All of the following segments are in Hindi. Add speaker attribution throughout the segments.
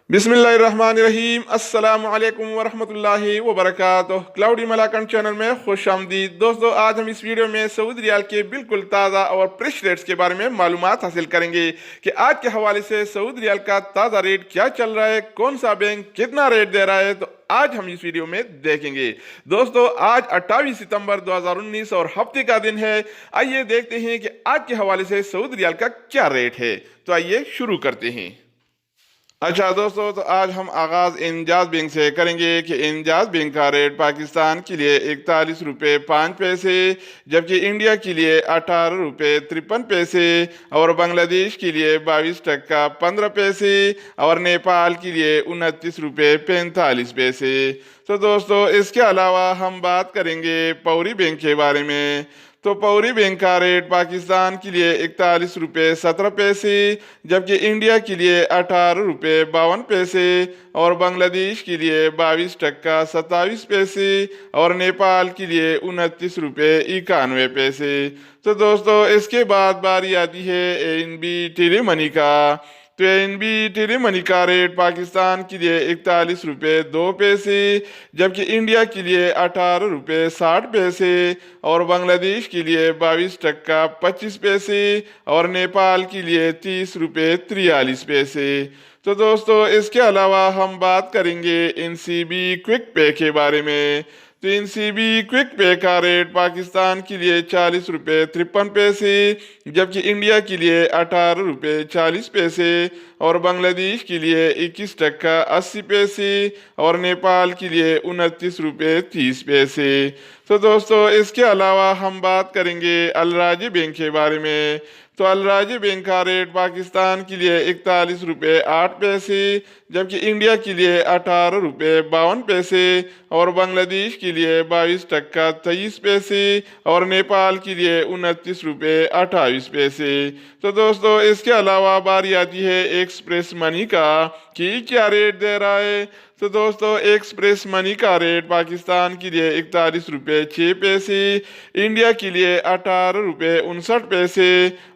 Speaker 1: बिस्मिल्लाहिर्रहमानिर्रहीम अस्सलामु अलैकुम वरहमतुल्लाहि वबरकातुह। क्लाउडी मलाकंड चैनल में खुश आमदीद। दोस्तों, आज हम इस वीडियो में सऊदी रियाल के बिल्कुल ताज़ा और फ्रेश रेट्स के बारे में मालूमात हासिल करेंगे कि आज के हवाले से सऊदी रियाल का ताज़ा रेट क्या चल रहा है, कौन सा बैंक कितना रेट दे रहा है। तो आज हम इस वीडियो में देखेंगे। दोस्तों, आज 28 सितंबर 2019 और हफ्ते का दिन है। आइए देखते हैं कि आज के हवाले से सऊदी रियाल का क्या रेट है। तो आइए शुरू करते हैं। अच्छा दोस्तों, तो आज हम आगाज इंजाज बैंक से करेंगे कि इंजाज बैंक का रेट पाकिस्तान के लिए 41 रुपये 5 पैसे, जबकि इंडिया के लिए 18 रुपये 53 पैसे और बांग्लादेश के लिए 22 टका 15 पैसे और नेपाल के लिए 29 रुपये 45 पैसे। तो दोस्तों, इसके अलावा हम बात करेंगे पौरी बैंक के बारे में। तो पौरी बैंक का रेट पाकिस्तान के लिए 41 रुपये 17 पैसे, जबकि इंडिया के लिए 18 रुपये 52 पैसे और बांग्लादेश के लिए 22 टका 27 पैसे और नेपाल के लिए 29 रुपये 91 पैसे। तो दोस्तों, इसके बाद बारी आती है एनबी टेली मनी का। तो एनबी टेली मनी का रेट पाकिस्तान के लिए 41 रुपये 2 पैसे, जबकि इंडिया के लिए 18 रुपये 60 पैसे और बांग्लादेश के लिए 22 टका 25 पैसे और नेपाल के लिए 30 रुपये 43 पैसे। तो दोस्तों, इसके अलावा हम बात करेंगे एनसीबी क्विक पे के बारे में। तो एनसीबी क्विक पे का रेट पाकिस्तान के लिए 40 रुपये 53 पैसे, जबकि इंडिया के लिए 18 रुपये 40 पैसे और बांग्लादेश के लिए 21 टका 80 पैसे और नेपाल के लिए 29 रुपये 30 पैसे। तो दोस्तों, इसके अलावा हम बात करेंगे अलराजी बैंक के बारे में। तो अलराजी बैंक का रेट पाकिस्तान के लिए 41 रुपये 8 पैसे, जबकि इंडिया के लिए 18 रुपये 52 पैसे और बांग्लादेश के लिए 22 टका 23 पैसे और नेपाल के लिए 29 रुपये 28 पैसे। तो दोस्तों, इसके अलावा बारी आती है एक्सप्रेस मनी का कि क्या रेट दे रहा है। तो दोस्तों, एक्सप्रेस मनी का रेट पाकिस्तान के लिए 41 रुपये 6 पैसे, इंडिया के लिए 18 रुपये 59 पैसे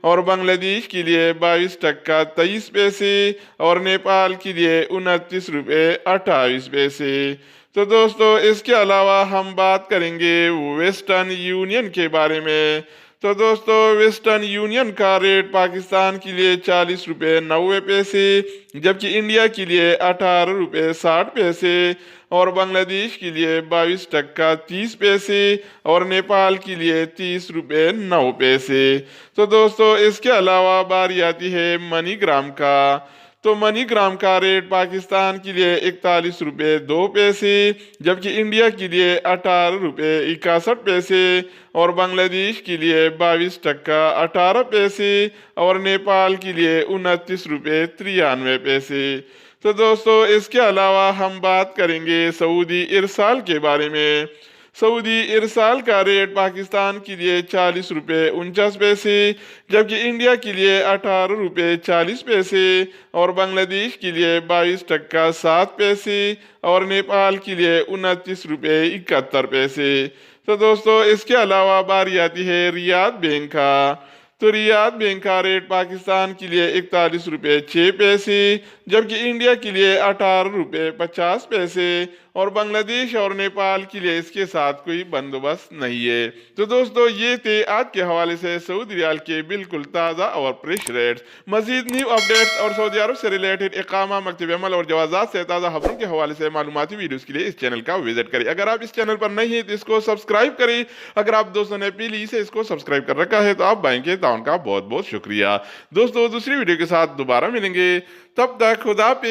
Speaker 1: और बांग्लादेश के लिए 22 टका 23 पैसे और नेपाल के लिए 29 रुपये 28 पैसे। तो दोस्तों, इसके अलावा हम बात करेंगे वेस्टर्न यूनियन के बारे में। तो दोस्तों, वेस्टर्न यूनियन का रेट पाकिस्तान के लिए 40 रुपये 90 पैसे, जबकि इंडिया के लिए 18 रुपये 60 पैसे और बांग्लादेश के लिए 22 टका 30 पैसे और नेपाल के लिए 30 रुपये 9 पैसे। तो दोस्तों, इसके अलावा बारी आती है मनीग्राम का। तो मनीग्राम का रेट पाकिस्तान के लिए 41 रुपये 2 पैसे, जबकि इंडिया के लिए 18 रुपये 61 पैसे और बांग्लादेश के लिए 22 टका 18 पैसे और नेपाल के लिए 29 रुपये 93 पैसे। तो दोस्तों, इसके अलावा हम बात करेंगे सऊदी इरसाल के बारे में। सऊदी इरसाल का रेट पाकिस्तान के लिए 40 रुपये 49 पैसे, जबकि इंडिया के लिए 18 रुपये 40 पैसे और बांग्लादेश के लिए 22 टका 7 पैसे और नेपाल के लिए 29 रुपये 71 पैसे। तो दोस्तों, इसके अलावा बारी आती है रियाद बैंक का। तो रियाद बैंक का रेट पाकिस्तान के लिए 41 रुपये 6 पैसे, जबकि इंडिया के लिए 18 रुपये 50 पैसे और बांग्लादेश और नेपाल के लिए इसके साथ कोई बंदोबस्त नहीं है। तो दोस्तों, ये थे आज के हवाले से सऊदी रियाल के बिल्कुल ताज़ा और फ्रेश रेट्स। मजीद न्यू अपडेट्स और सऊदी अरब से रिलेटेड इकामा, मकतब अमल और जवाज़ात से ताज़ा खबरों के हवाले से मालूमाती वीडियोज़ के लिए इस चैनल का विजिट करें। अगर आप इस चैनल पर नहीं है तो इसको सब्सक्राइब करें। अगर आप दोस्तों ने पहले से इसको सब्सक्राइब कर रखा है तो आप भाई के ताउन का बहुत बहुत शुक्रिया। दोस्तों, दूसरी वीडियो के साथ दोबारा मिलेंगे, तब तक खुदा पे।